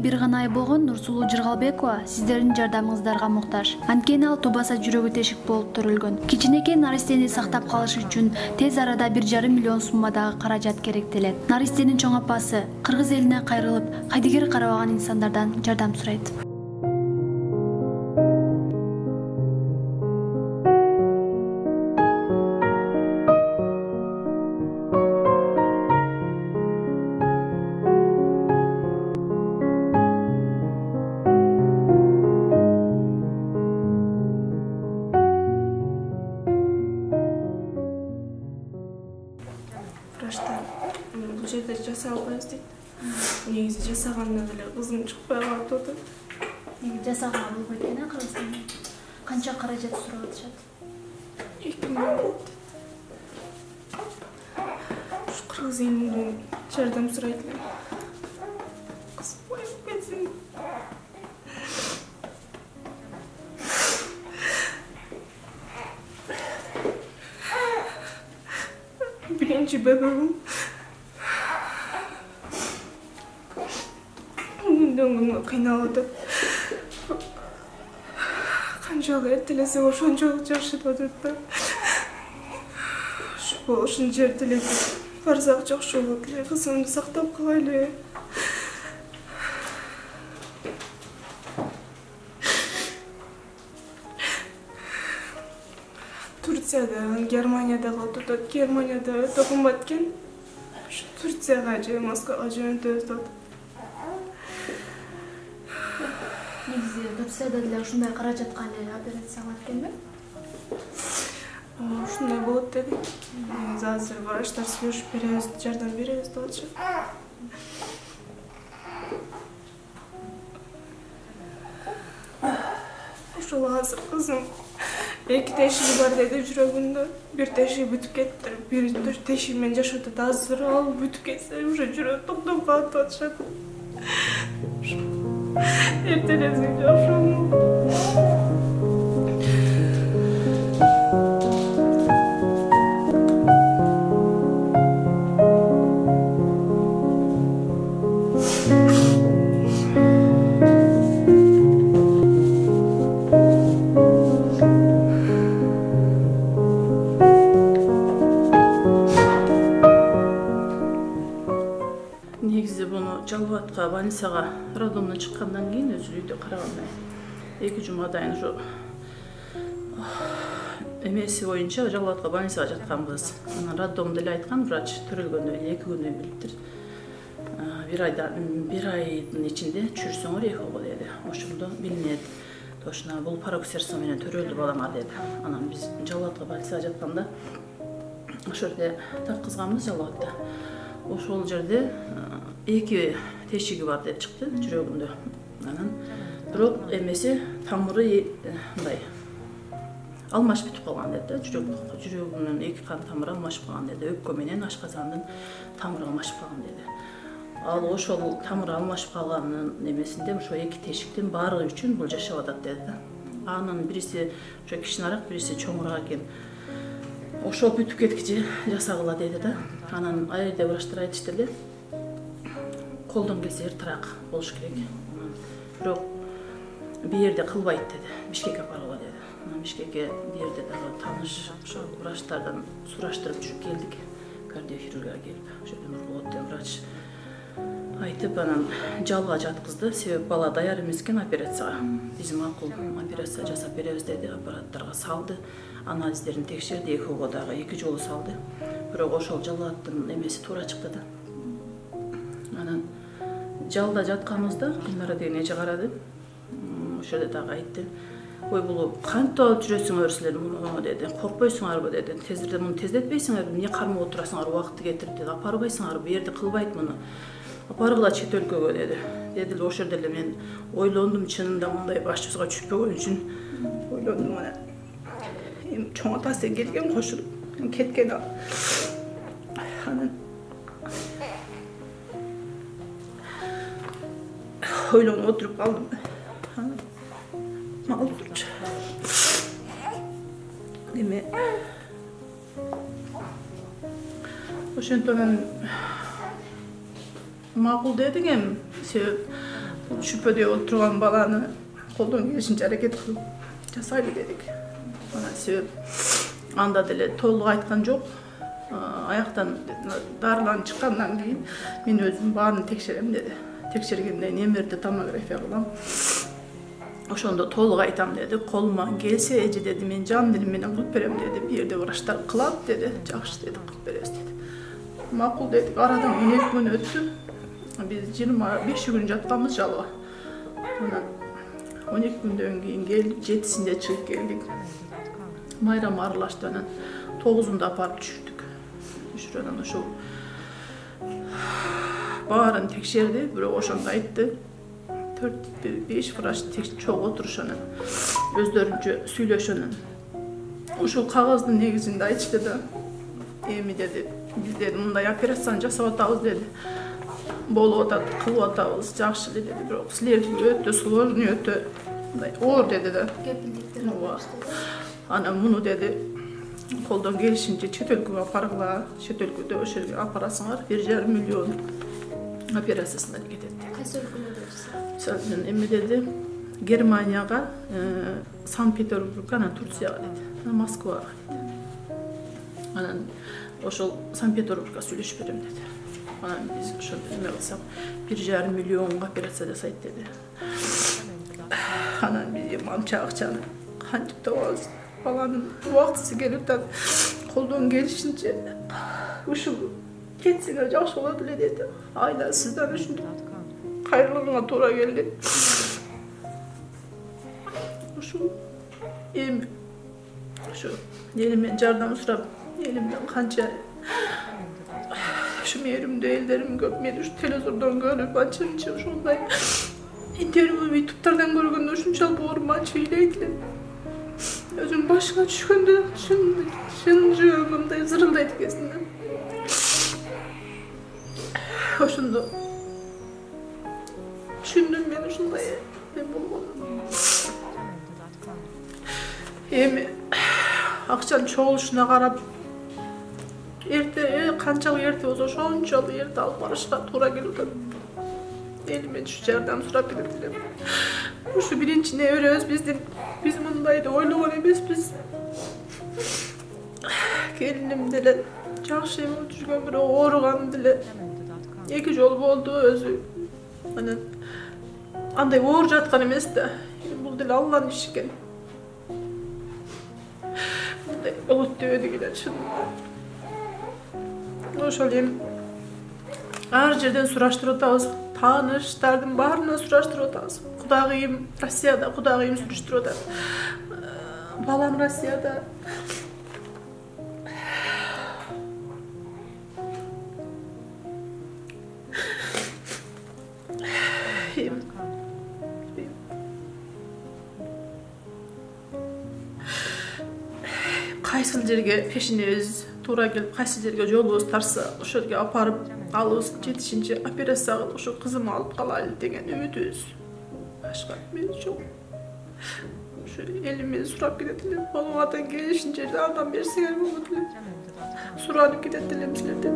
бир гана ай болгон Нурсулуу Жыргалбекова сиздердин жардамыңыздарга муктаж. Анткени ал тубаса жүрөгү тешик болуп төрөлгөн. Кичинекей наристени сактап калыш үчүн тез арада 1,5 миллион суммадагы каражат керектелет. Наристенин чоң апасы кыргыз элине кайрылып, кайдыгер карабаган инсандардан жардам сурайт. Бул жерде жасай албайбыз дейт. Негизи жасаганда деле кызым чыкпай калып атат. Жасаган болбойт экен, Кыргызстанда. Канча каражат сурап атышат? 2 миллион. Ушу кыргыз элинен жардам сурайт элем. Кыз боюп кетсин. Биринчи бебегим күндөн-күнгө кыйналып атат. Канчалык эртелесе ошончолук жакшырып атат да. Ушу болушун жерде эле барсак жакшы болот эле. Кызымды сактап калайлы. Турцияда, Германияда калып атат. Германияда өтө кымбат экен. Турцияга же Москвага жөнөтөбүз деп. Негизи Турцияда деле ушундай каражатка эле операция кылат экенби? Ушундай болот деди. Азыр врачтар сүйлөшүп беребиз, жардам беребиз деп атышат. Ошол азыр кызым 2 тешиги бар деди жүрөгүндө. 1 тешиги бүтүп кетти. 1 тешиги менен жашап атат. Азыр ал бүтүп кетсе, уже жүрөк токтоп калат деп атышат. Эртелеси жакшы. Негизи буну Жалбатка больницага роддомдон чыккандан кийин өзү үйдө карагандай 2 жумадан ушу эмеси боюнча Жалбатка больницага жатканбыз. Анан роддомдо эле айткан врач төрөлгөндөн 2 күндөн билиптир. 1 айдын ичинде чүрсөңөр эхого деди. Ошондо билинет. Точно бул пароксерсо менен төрөлдү балаңар деди. Анан биз Жалбатка больницага жатканда ошол жерде таккызганбыз Жалбатта. Ошол жерде 2 тешиги бар деп чыкты жүрөгүндө. Анан бирок эмеси тамыры мындай алмашып бүтүп калган деди. Жүрөгүнүн 2 кан тамыры алмашып калган деди. Өпкө менен ашказандын тамыры алмашып калган деди. Ал ошол тамыры алмашып калганын эмесинде ошо 2 тешиктин баары үчүн бул жашап атат деди. Анын бириси ошо кичинерээк, бириси чоңураак экен. Ошол бүтүп кеткиче жасагыла деди да. Анан айрда врачтар айтышты эле. Колдон келсе эртирээк болуш керек. Бирок бир жерде кылбайт деди. Бишкекке апаргыла деди. Анан Бишкекке бир жерде дагы тааныш ошо врачтардан сураштырып жүрүп келдик. Кардиохирургия келип, ошо Нурболот деген врач айтып, анан жалга жаткызды. Себеп бала даяр эмес экен операцияга. Биз макул операция жасап беребиз деди, аппараттарга салды. Анализдерин текшерди, эхого дагы 2 жолу салды. Бирок ошол Жалбаттын эмеси туура чыкты да. Анан жалда жатканыбызда Гүлнара деген эже карады. Ошол жерде дагы айтты. Ой, бул кантип алып жүрөсүңөр силер муну деди. Коркпойсуңарбы деди. Тезирде муну тездетпейсиңерби? Эмне кармап отурасыңар, убакытты кетирип деди. Апарбайсыңарбы? Бу жерде кылбайт муну. Апаргыла чет өлкөгө деди. Деди эле ошол жерде эле мен ойлондум, чынында мындай баш жүзгө түшпөгөн үчүн ойлондум ана. Эми чоң атасы келген кошулуп кеткен ал. Анан ойлонуп отуруп калдым. Малтурчу. Эми ошентип макул дедик эми. Себеп bu şüphede oturgan balаны koldan gelişince hareket kılıp jasaylı dedik. Ana sebep anda dile toluk aytkan jok. Ayaktan darılan çıkandan keyin men özüm baarını tekşerem dedi. Tekşergende nemirdi tomografiya kılam. Oşonda toluk aytam dedi. Koluma gelse eji dedi, men jan dilim menen kılıp berem dedi. Bir yerde vraçtar kılat dedi. Jakşı dedi, kılıp beresiz dedi. Makul dedik. Aradan 12 gün öttü. Biz 25 gün jatkanbız jalıga. 12 günden keyin geldik, 7'sinde çıkıp geldik. Mayram arılaştı anan 9'unda aparıp düşürdük. Düşürönen oşo baarını tekşerdi, biri oşonda aytты. 4-5 vraç çok oturuşanın, özlörünce süйлöşönün. Oşo kağızdın negizinde aytıştı da, emi dedi, biz dedi, mınday operasiyan jasap atabыз dedi. Bolup atat, kılıp atabыз, jakşı dedi, birok sizlerden ötө sложный, ötö оор dedi de. Ana bunu dedi, koldan gelişince çet өлkөгө apargıla, çet өлkөдө oşo yerге aparasыңар, 1,5 milyon operasiyasına ketedi. Kayсы өлкөлөрдө? Sen emi dedi, Germaniyaga, Sankt Peterburg'a, Turkiyaga dedi, Moskvaga dedi. Anan oşol Sankt Peterburg'a söyleşip berem dedi. Anan biz oşol neme kılsak 1,5 milyon operasiya jasayt dedi. Anan biz mança akçаны kançıp tabız. Balanın vaktısı gelip de koldan gelişince uşul ketsine jakşı bolot ele dedi. Ayla sizden uşul kayrılığına toora geldi. Uşul em şu elimden jardam surap, elimden kança şu merimde ellerim köpmedi, şu televizordan görüp açınca uşunday intervyu YouTube'dan görgende uşunçal boğurum açı ileydiler. Özüm başına düşkünde şınjığımda zırıldaydı kesinlikle. Oşunda düşündüm ben oşunda ben bulmadım. Emi akçan çoğuluşuna karab erte kançalı erte olsa şonçalı erte alıp barışka tuğra gelirdi. Elime şu jardam surap berdiler. Şu birincine öröz biz mındaydı oyluğun emes biz. Gelinim dile jakşı emi düşkön bir oğurgan dile. 2 jol boldu özü. Ana anday oğur jatkan emes de. Bul dile Allah'ın işi eken. Bunday olut döödü gider şunu. Oşol em ar жерден suraştırıp atabыз. Tanışlardım barına suraştırıp atabız. Kudagıyım Rossiyada, kudagıyım suraştırıp atabız. Balam Rossiyada. Kaysıl jerge peşinebиз tuğra gelip kaysı jerge jolubuz tarsa oşo yerge aparıp alыбыз жетишинче операция кылып oşo kızımı alıp kalaylı degen ümitibиз. Başka men çok. Şu elimi surap gidetiler. Balonlardan gelişince adam bersiler bu. Suranıp gidetiler bizlerden.